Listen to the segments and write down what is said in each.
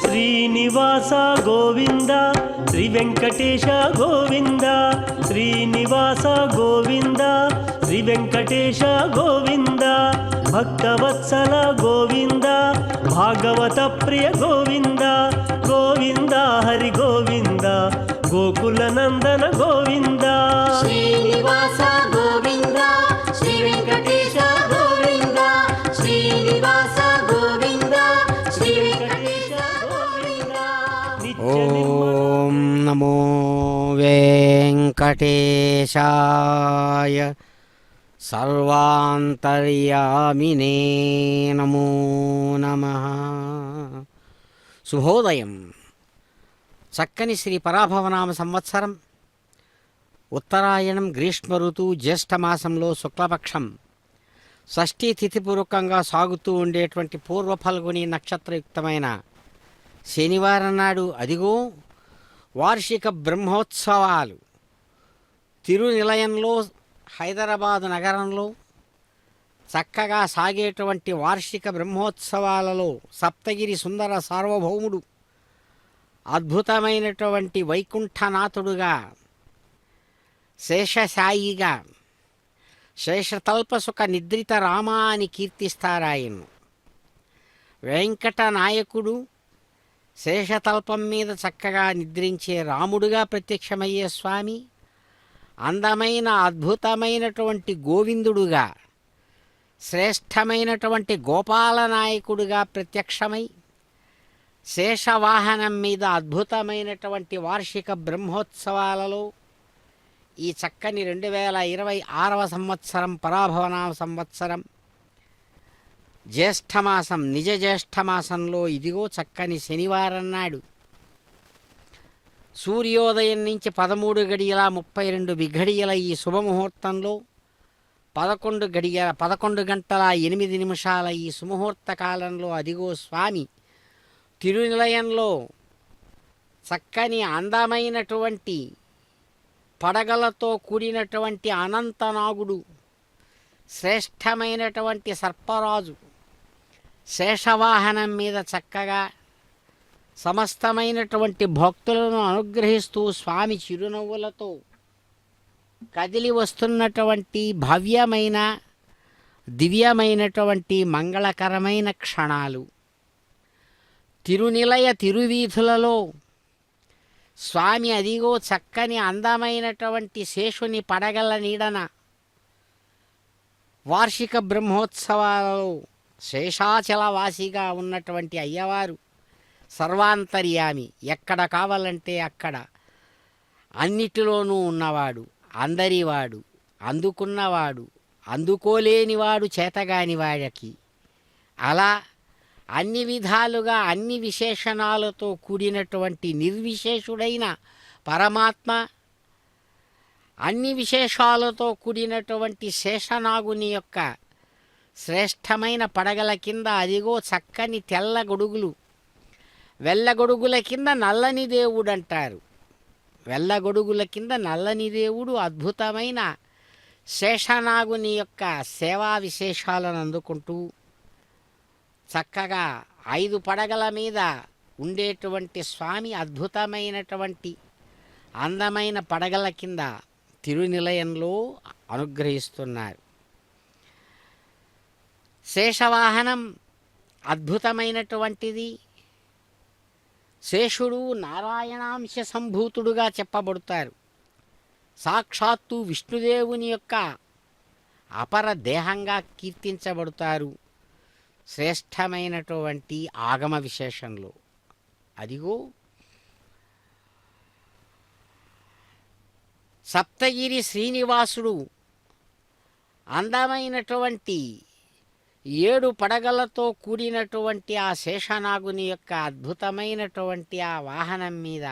శ్రీనివాస గోవింద శ్రీ వెంకటేశ గోవింద శ్రీనివాస గోవింద శ్రీ వెంకటేశ గోవింద భక్తవత్సల గోవింద భాగవత ప్రియ గోవింద గోవింద హరి గోవింద గోకుల నందన గోవింద శ్రీనివాస గోవింద శ్రీ వెంకటేశ గోవింద శ్రీనివాస గోవింద శ్రీ వెంకటేశ గోవింద. ఓం నమో వెంకటేశాయ సర్వాంతర్యామినే నమో నమః. శుభోదయం. చక్కని శ్రీ పరాభవనామ సంవత్సరం ఉత్తరాయణం గ్రీష్మ ఋతువు జ్యేష్ఠమాసంలో శుక్లపక్షం షష్ఠీ తిథిపూర్వకంగా సాగుతూ ఉండేటువంటి పూర్వ ఫల్గుని నక్షత్రయుక్తమైన శనివారం నాడు అదిగో వార్షిక బ్రహ్మోత్సవాలు తిరునిలయంలో హైదరాబాదు నగరంలో చక్కగా సాగేటువంటి వార్షిక బ్రహ్మోత్సవాలలో సప్తగిరి సుందర సార్వభౌముడు అద్భుతమైనటువంటి వైకుంఠనాథుడుగా శేషశాయిగా శేషతల్పసుఖ నిద్రిత రామా అని కీర్తిస్తారాయను. వెంకటనాయకుడు శేషతల్పం మీద చక్కగా నిద్రించే రాముడుగా ప్రత్యక్షమయ్యే స్వామి అందమైన అద్భుతమైనటువంటి గోవిందుడుగా శ్రేష్టమైనటువంటి గోపాలనాయకుడుగా ప్రత్యక్షమై శేషవాహనం మీద అద్భుతమైనటువంటి వార్షిక బ్రహ్మోత్సవాలలో ఈ చక్కని 2026వ సంవత్సరం పరాభవనామ సంవత్సరం జ్యేష్ఠమాసం నిజ జ్యేష్ఠమాసంలో ఇదిగో చక్కని శనివారం నాడు సూర్యోదయం నుంచి 13:32 ఈ శుభముహూర్తంలో 11 గంటల 8 ఈ సుముహూర్త కాలంలో అదిగో స్వామి తిరునిలయంలో చక్కని అందమైనటువంటి పడగలతో కూడినటువంటి అనంతనాగుడు శ్రేష్టమైనటువంటి సర్పరాజు శేషవాహనం మీద చక్కగా సమస్తమైనటువంటి భక్తులను అనుగ్రహిస్తూ స్వామి చిరునవ్వులతో కదిలి వస్తున్నటువంటి భవ్యమైన దివ్యమైనటువంటి మంగళకరమైన క్షణాలు. తిరునిలయ తిరువీధులలో స్వామి అదిగో చక్కని అందమైనటువంటి శేషుని పడగల నీడన వార్షిక బ్రహ్మోత్సవాలలో శేషాచలవాసిగా ఉన్నటువంటి అయ్యవారు సర్వాంతర్యామి, ఎక్కడ కావాలంటే అక్కడ అన్నిటిలోనూ ఉన్నవాడు, అందరివాడు, అందుకున్నవాడు, అందుకోలేనివాడు చేతగానివాడికి అలా అన్ని విధాలుగా అన్ని విశేషణాలతో కూడినటువంటి నిర్విశేషుడైన పరమాత్మ అన్ని విశేషాలతో కూడినటువంటి శేషనాగుని యొక్క శ్రేష్టమైన పడగల కింద అదిగో చక్కని తెల్ల గొడుగులు, వెల్లగొడుగుల కింద నల్లని దేవుడు అంటారు. వెల్లగొడుగుల కింద నల్లని దేవుడు అద్భుతమైన శేషనాగుని యొక్క సేవా విశేషాలను అందుకుంటూ చక్కగా 5 పడగల మీద ఉండేటువంటి స్వామి అద్భుతమైనటువంటి అందమైన పడగల కింద తిరునిలయంలో అనుగ్రహిస్తున్నారు. శేషవాహనం అద్భుతమైనటువంటిది. శేషుడు నారాయణాంశ సంభూతుడుగా చెప్పబడతారు. సాక్షాత్తు విష్ణుదేవుని యొక్క అపర దేహంగా కీర్తించబడతారు. శ్రేష్టమైనటువంటి ఆగమ విశేషంలో అదిగో సప్తగిరి శ్రీనివాసుడు అందమైనటువంటి 7 పడగలతో కూడినటువంటి ఆ శేషనాగుని యొక్క అద్భుతమైనటువంటి ఆ వాహనం మీద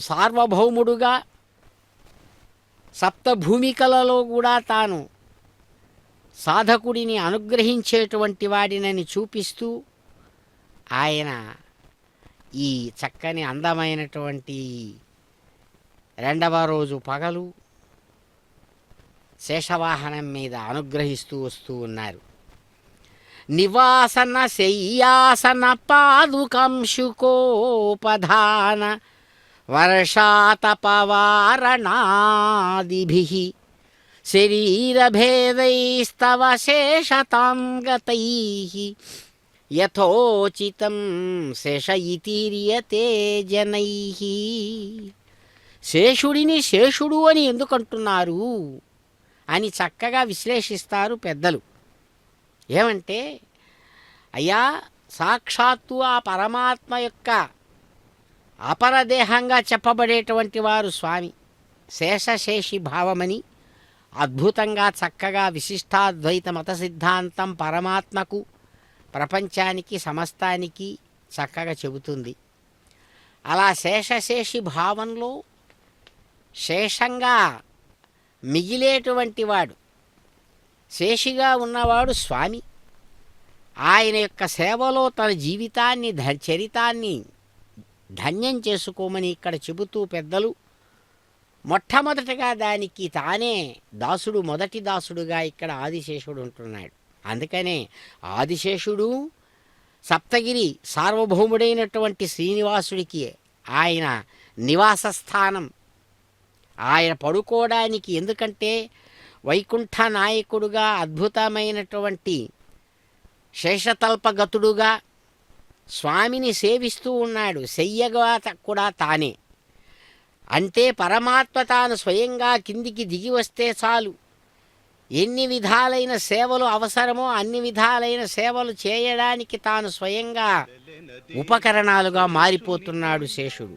సార్వభౌముడుగా సప్తభూమికలలో కూడా తాను సాధకుడిని అనుగ్రహించేటువంటి వాడినని చూపిస్తూ ఆయన ఈ చక్కని అందమైనటువంటి రెండవ రోజు పగలు శేషవాహనం మీద అనుగ్రహిస్తూ వస్తూ ఉన్నారు. నివాసన శయ్యాసన పాదుకంశుకోపధాన వర్షాతపవారణాదిభిః శరీరభేదైస్తవ శేషతాం గతైః యథోచితం శేషయితిర్యతే జనైః. శేషుడిని శేషుడు అని ఎందుకంటున్నారు అని చక్కగా విశ్లేషిస్తారు పెద్దలు. ఏమంటే అయ్యా, సాక్షాత్తు ఆ పరమాత్మ యొక్క అపరదేహంగా చెప్పబడేటువంటి వారు స్వామి. శేషశేషి భావమని అద్భుతంగా చక్కగా విశిష్టాద్వైత మత సిద్ధాంతం పరమాత్మకు ప్రపంచానికి సమస్తానికి చక్కగా చెబుతుంది. అలా శేషశేషి భావంలో శేషంగా మిగిలేటువంటి వాడు, శేషిగా ఉన్నవాడు స్వామి. ఆయన యొక్క సేవలో తన జీవితాన్ని చరితాన్ని ధన్యం చేసుకోమని ఇక్కడ చెబుతూ పెద్దలు మొట్టమొదటగా దానికి తానే దాసుడు, మొదటి దాసుడుగా ఇక్కడ ఆదిశేషుడు ఉంటున్నాడు. అందుకనే ఆదిశేషుడు సప్తగిరి సార్వభౌముడైనటువంటి శ్రీనివాసుడికి ఆయన నివాస స్థానం, ఆయన పడుకోవడానికి. ఎందుకంటే వైకుంఠ నాయకుడుగా అద్భుతమైనటువంటి శేషతల్పగతుడుగా స్వామిని సేవిస్తూ ఉన్నాడు. శయ్యగా కూడా తానే. అంటే పరమాత్మ తాను స్వయంగా కిందికి దిగి వస్తే చాలు, ఎన్ని విధాలైన సేవలు అవసరమో అన్ని విధాలైన సేవలు చేయడానికి తాను స్వయంగా ఉపకరణాలుగా మారిపోతున్నాడు శేషుడు.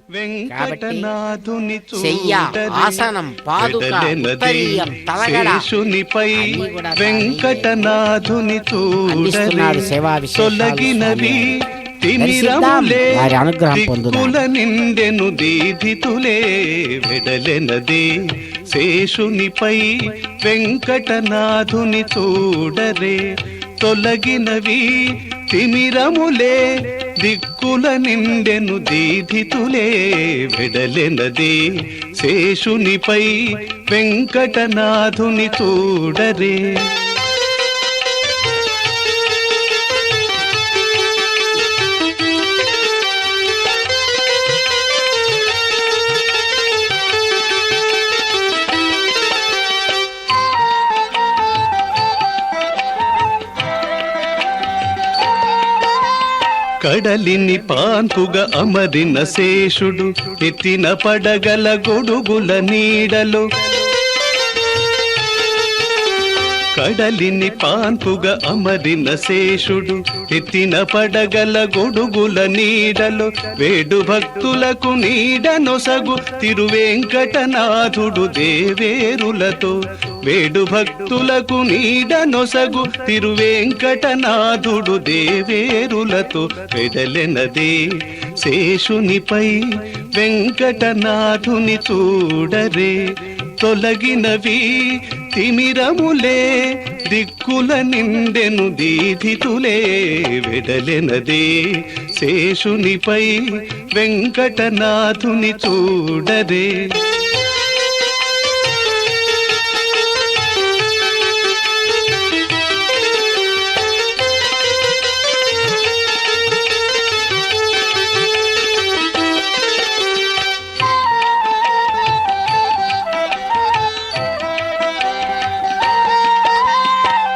కాబట్టి శయ్య, ఆసనం, పాదుక, ఉత్తరీయం, తలగడ అన్నీ కూడా అందిస్తున్నాడు. సేవా విశేషాలు వారి అనుగ్రహం నిండెను దీధితులే వెడలెనదే శేషునిపై వెంకటనాథుని చూడరే తొలగినవి తిమిరములే దిక్కుల నిండెను దీధితులే వెడలెనదే శేషునిపై వెంకటనాథుని చూడరే. కడలిని పాన్పుగా అమరిన శేషుడు ఎత్తిన పడగల గొడుగుల నీడలో, కడలిని పాన్పుగా అమరిన శేషుడు ఎత్తిన పడగల గొడుగుల నీడలో వేడు భక్తులకు నీడనొసగు తిరువెంకటనాథుడు దేవేరులతో, వేడు భక్తులకు నీడనొసగు తిరువెంకటనాథుడు దేవేరులతో వెడలెనదే శేషునిపై వెంకటనాథుని చూడరే తొలగినవి తిమిరములే దిక్కుల నిండెను దీధితులే వెడలెనదే శేషునిపై వెంకటనాథుని చూడరే.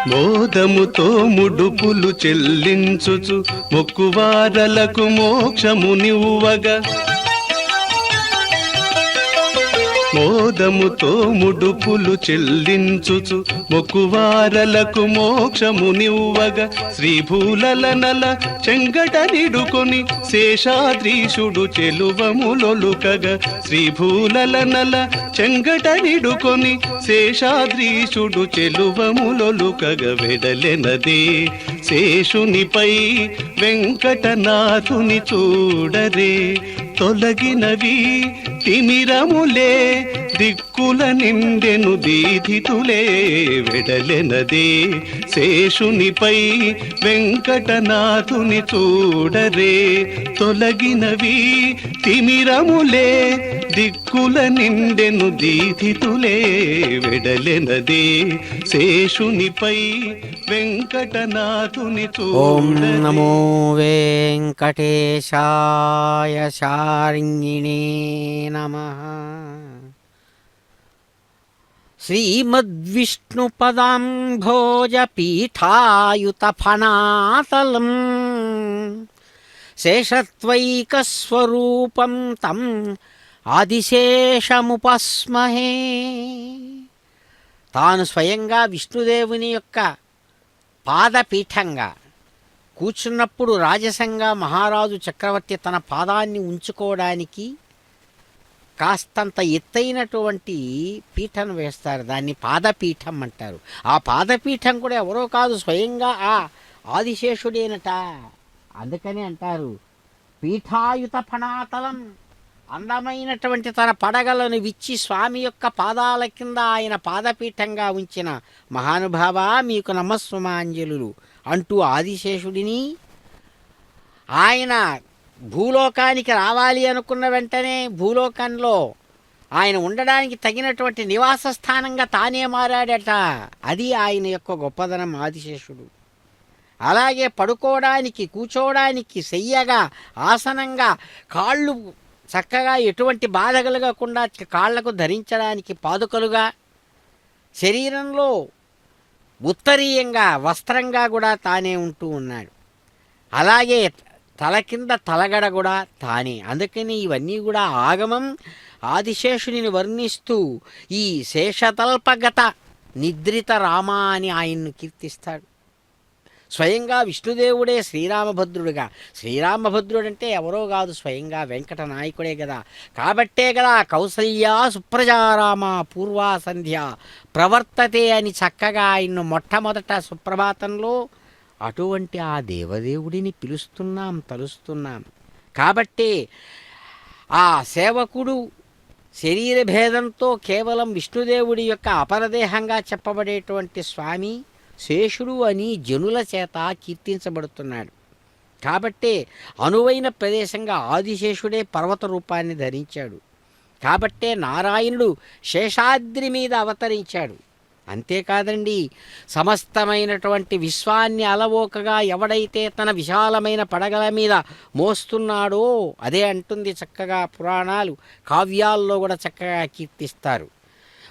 మోదముతో ముడుపులు చెల్లించుచు మొక్కువారలకు మోక్షమునివ్వగా, మోదముతో ముడుపులు చెల్లించుచు మొక్కువారలకు మోక్షమునివ్వగా శ్రీభూలలనల చెంగట నిడుకొని శేషాద్రీషుడు చెలువములొలుకగా, శ్రీభూలలనల చెంగట నిడుకొని శేషాద్రీషుడు చెలువములొలుకగా వెడలెనదే శేషునిపై వెంకటనాథుని చూడరే తొలగినవి తిమిరములే దిక్కుల నిండెను దీధితులే వెడలెనదే శేషునిపై వెంకటనాథుని చూడరే తొలగినవి తిమిరములే దిక్కుల నిండెను దీధితులే వెడలెనదే శేషునిపై వెంకటనాథుని ఓం చూడరే. నమో వెంకటేశాయ శార్ంగిణే నమః. శ్రీమద్విష్ణుపదాంభోజపీఠాయుతఫణాతలం శేషత్వైకస్వరూపం తం ఆదిశేషముపస్మహే. తాను స్వయంగా విష్ణుదేవుని యొక్క పాదపీఠంగా కూర్చున్నప్పుడు రాజసంగా మహారాజు చక్రవర్తి తన పాదాన్ని ఉంచుకోవడానికి కాస్తంత ఎత్తైనటువంటి పీఠను వేస్తారు. దాన్ని పాదపీఠం అంటారు. ఆ పాదపీఠం కూడా ఎవరో కాదు, స్వయంగా ఆ ఆదిశేషుడేనట. అందుకని అంటారు పీఠాయుత ఫణాతలం. అందమైనటువంటి తన పడగలను విచ్చి స్వామి యొక్క పాదాల కింద ఆయన పాదపీఠంగా ఉంచిన మహానుభావ మీకు నమస్సుమాంజలులు అంటూ ఆదిశేషుడిని ఆయన భూలోకానికి రావాలి అనుకున్న వెంటనే భూలోకంలో ఆయన ఉండడానికి తగినటువంటి నివాస స్థానంగా తానే మారాడట. అది ఆయన యొక్క గొప్పదనం ఆదిశేషుడు. అలాగే పడుకోవడానికి, కూర్చోవడానికి శయ్యగా, ఆసనంగా, కాళ్ళు చక్కగా ఎటువంటి బాధ కలగకుండా కాళ్లకు ధరించడానికి పాదుకలుగా, శరీరంలో ఉత్తరీయంగా వస్త్రంగా కూడా తానే ఉంటూ ఉన్నాడు. అలాగే తల కింద తలగడ కూడా తానే. అందుకని ఇవన్నీ కూడా ఆగమం ఆదిశేషుని వర్ణిస్తూ ఈ శేషతల్పగత నిద్రిత రామ అని ఆయన్ను కీర్తిస్తాడు. స్వయంగా విష్ణుదేవుడే శ్రీరామభద్రుడుగా. శ్రీరామభద్రుడంటే ఎవరో కాదు, స్వయంగా వెంకట నాయకుడే కదా. కాబట్టే కదా కౌసల్యా సుప్రజారామ పూర్వా సంధ్య ప్రవర్తతే అని చక్కగా ఆయన్ను మొట్టమొదట సుప్రభాతంలో అటువంటి ఆ దేవదేవుడిని పిలుస్తున్నాం, తలుస్తున్నాం. కాబట్టే ఆ సేవకుడు శరీర భేదంతో కేవలం విష్ణుదేవుడి యొక్క అపరదేహంగా చెప్పబడేటువంటి స్వామి శేషుడు అని జనుల చేత కీర్తించబడుతున్నాడు. కాబట్టే అనువైన ప్రదేశంగా ఆదిశేషుడే పర్వత రూపాన్ని ధరించాడు. కాబట్టే నారాయణుడు శేషాద్రి మీద అవతరించాడు. అంతేకాదండి, సమస్తమైనటువంటి విశ్వాన్ని అలవోకగా ఎవడైతే తన విశాలమైన పడగల మీద మోస్తున్నాడో అదే అంటుంది చక్కగా పురాణాలు, కావ్యాల్లో కూడా చక్కగా కీర్తిస్తారు.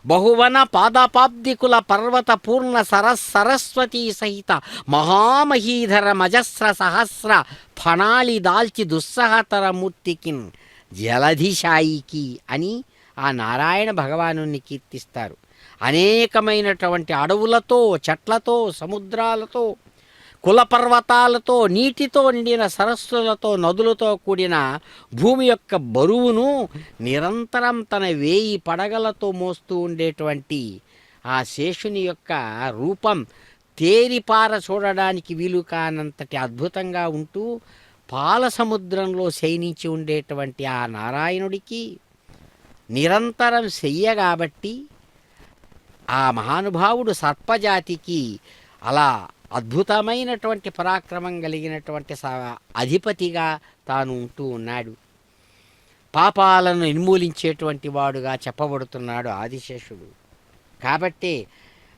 బహువన పాదపాబ్దికుల పర్వత పూర్ణ సరస్వతీ సహిత మహామహీధర మజస్ర సహస్ర ఫణాళి దాల్చి దుస్సహతర మూర్తికిన్ జలధిశాయికి అని ఆ నారాయణ భగవానుని కీర్తిస్తారు. అనేకమైనటువంటి అడవులతో, చెట్లతో, సముద్రాలతో, కులపర్వతాలతో, నీటితో నిండిన సరస్సులతో, నదులతో కూడిన భూమి యొక్క బరువును నిరంతరం తన 1000 పడగలతో మోస్తూ ఉండేటువంటి ఆ శేషుని యొక్క రూపం తేరిపార చూడడానికి వీలు కానంతటి అద్భుతంగా ఉంటూ పాల సముద్రంలో శయనించి ఉండేటువంటి ఆ నారాయణుడికి నిరంతరం శయ్య కాబట్టి ఆ మహానుభావుడు సర్పజాతికి అలా అద్భుతమైనటువంటి పరాక్రమం కలిగినటువంటి అధిపతిగా తాను ఉంటూ ఉన్నాడు. పాపాలను నిర్మూలించేటువంటి వాడుగా చెప్పబడుతున్నాడు ఆదిశేషుడు. కాబట్టే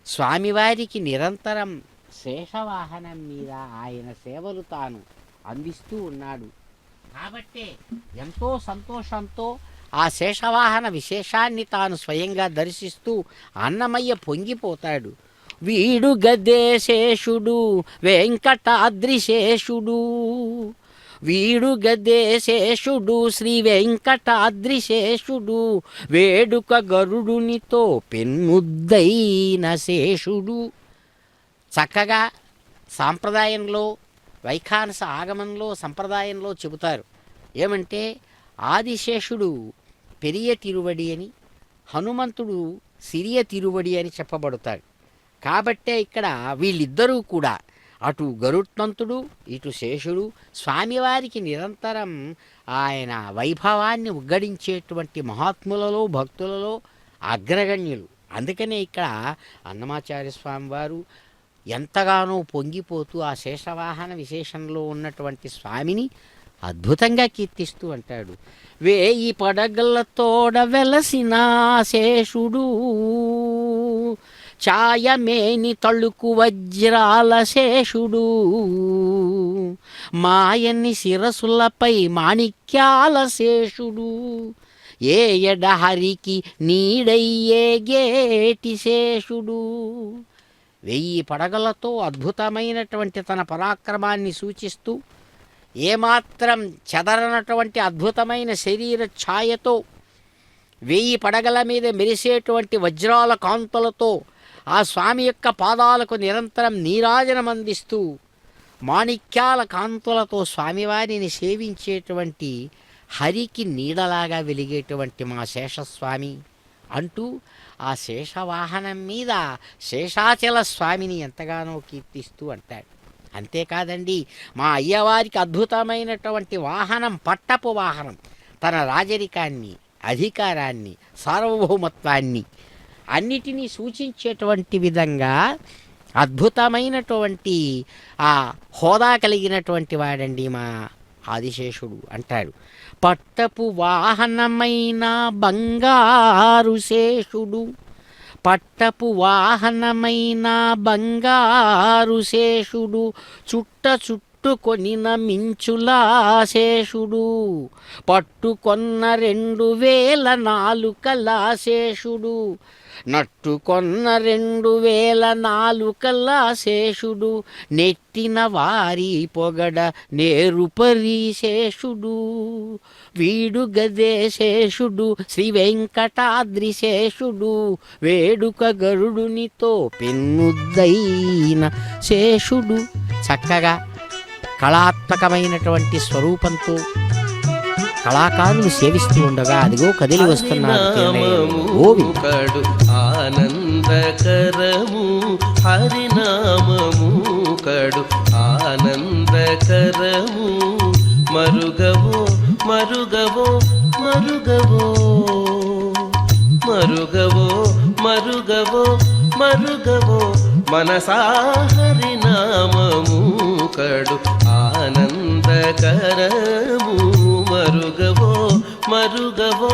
స్వామివారికి నిరంతరం శేషవాహనం మీద ఆయన సేవలు తాను అందిస్తూ ఉన్నాడు. కాబట్టే ఎంతో సంతోషంతో ఆ శేషవాహన విశేషాన్ని తాను స్వయంగా దర్శిస్తూ అన్నమయ్య పొంగిపోతాడు. వీడు గద్దేశేషుడు వెంకటాద్రిశేషుడు, వీడు గద్దేశేషుడు శ్రీ వెంకటాద్రిశేషుడు, వేడుక గరుడునితో పెన్ముద్దైన శేషుడు. చక్కగా సాంప్రదాయంలో, వైఖానస ఆగమంలో, సంప్రదాయంలో చెబుతారు ఏమంటే ఆదిశేషుడు పెరియ తిరువడి అని, హనుమంతుడు సిరియ తిరువడి అని చెప్పబడతాడు. కాబట్టే ఇక్కడ వీళ్ళిద్దరూ కూడా అటు గరుత్మంతుడు ఇటు శేషుడు స్వామివారికి నిరంతరం ఆయన వైభవాన్ని ఉగ్గడించేటువంటి మహాత్ములలో భక్తులలో అగ్రగణ్యులు. అందుకనే ఇక్కడ అన్నమాచార్య స్వామి వారు ఎంతగానో పొంగిపోతూ ఆ శేషవాహన విశేషంలో ఉన్నటువంటి స్వామిని అద్భుతంగా కీర్తిస్తూ అంటాడు. వేయి పడగలతోడ వెలసిన శేషుడు, ఛాయమేని తళుకు వజ్రాల శేషుడు, మాయని శిరసులపై మాణిక్యాల శేషుడు, ఏ ఎడహరికి నీడయ్యే గేటి శేషుడు. 1000 పడగలతో అద్భుతమైనటువంటి తన పరాక్రమాన్ని సూచిస్తూ ఏమాత్రం చెదరనటువంటి అద్భుతమైన శరీర ఛాయతో 1000 పడగల మీద మెరిసేటువంటి వజ్రాల కాంతులతో ఆ స్వామి యొక్క పాదాలకు నిరంతరం నీరాజనమందిస్తూ మాణిక్యాల కాంతులతో స్వామివారిని సేవించేటువంటి హరికి నీడలాగా వెలిగేటువంటి మా శేషస్వామి అంటూ ఆ శేషవాహనం మీద శేషాచల స్వామిని ఎంతగానో కీర్తిస్తూ అంటాడు. అంతేకాదండి, మా అయ్యవారికి అద్భుతమైనటువంటి వాహనం పట్టపు వాహనం. తన రాజరికాన్ని, అధికారాన్ని, సార్వభౌమత్వాన్ని అన్నిటినీ సూచించేటువంటి విధంగా అద్భుతమైనటువంటి ఆ హోదా కలిగినటువంటి వాడండి మా ఆదిశేషుడు అంటాడు. పట్టపు వాహనమైన బంగారు శేషుడు, పట్టపు వాహనమైన బంగారు శేషుడు, చుట్టుకొనిన మించులా శేషుడు, పట్టుకొన్న 2000 నాలుకల శేషుడు, నట్టుకొన్న 2000 నాలుకల శేషుడు, నెట్టిన వారి పొగడ నేరుపరి శేషుడు, వీడు గదే శేషుడు శ్రీ వెంకటాద్రి శేషుడు, వేడుక గరుడునితో పెన్నుద్దైన శేషుడు. చక్కగా కళాత్మకమైనటువంటి స్వరూపంతో కళాకారులు సేవిస్తూ ఉండగా అదిగో కదిలి వస్తున్నారు. కడు ఆనందకరము హరినామము కడు ఆనందకరము, మరుగవో మరుగవో మరుగవో మరుగవో మరుగవో మరుగవో మనసా హరినామము కడు ఆనందకరము, మరుగవో మరుగవో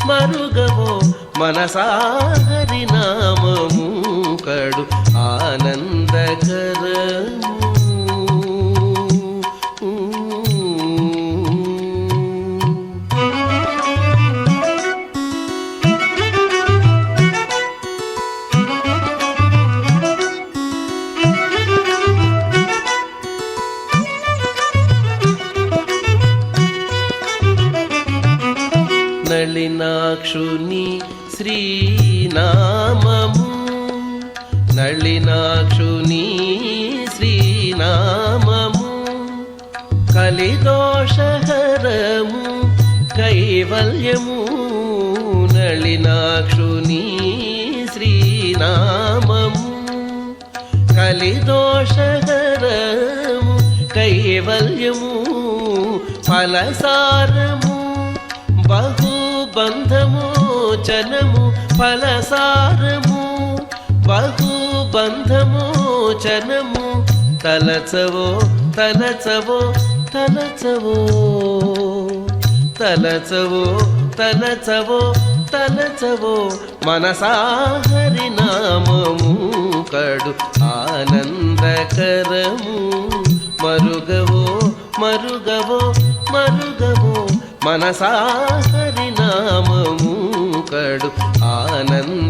మరుగవో మనసా హరినామము కడు ఆనందకరము. నళినాక్షుని శ్రీనామము, నళినాక్షుని శ్రీనామము, కలిదోషహరము కైవల్యము, నళినాక్షుని శ్రీనామము, కలిదోషహరము కైవల్యము, ఫలసారము బహుబంధమోచనము, ఫలసారము బహుబంధమోచనము, తలచవో తలచవో తలచవో తలచవో తలచవో తలచవో మనసా హరినామము కడు ఆనందకరము, మరుగవో మరుగవో మరుగవో మనసా హరినామము కడు ఆనందకరము.